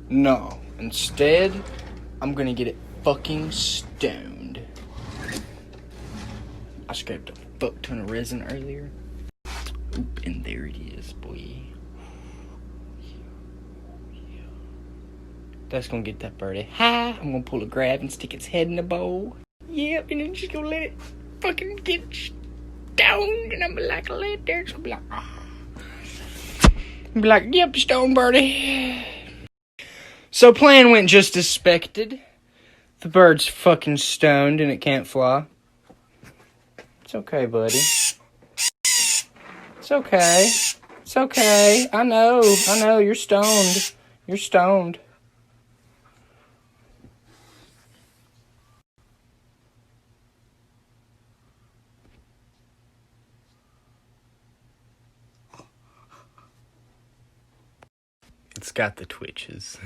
No. Instead, I'm gonna get it fucking stoned. I scraped a fuck ton of resin earlier. Oop, and there it is, boy. That's gonna get that birdie high. I'm gonna pull a grab and stick its head in the bowl. Yep, and then just gonna let it fucking get stoned. And I'm like, lay it there. It's gonna be like, ah. Be like, yep, stone birdie. So plan went just as expected. The bird's fucking stoned and it can't fly. It's okay, buddy. It's okay. It's okay. I know. You're stoned. You're stoned. It's got the twitches.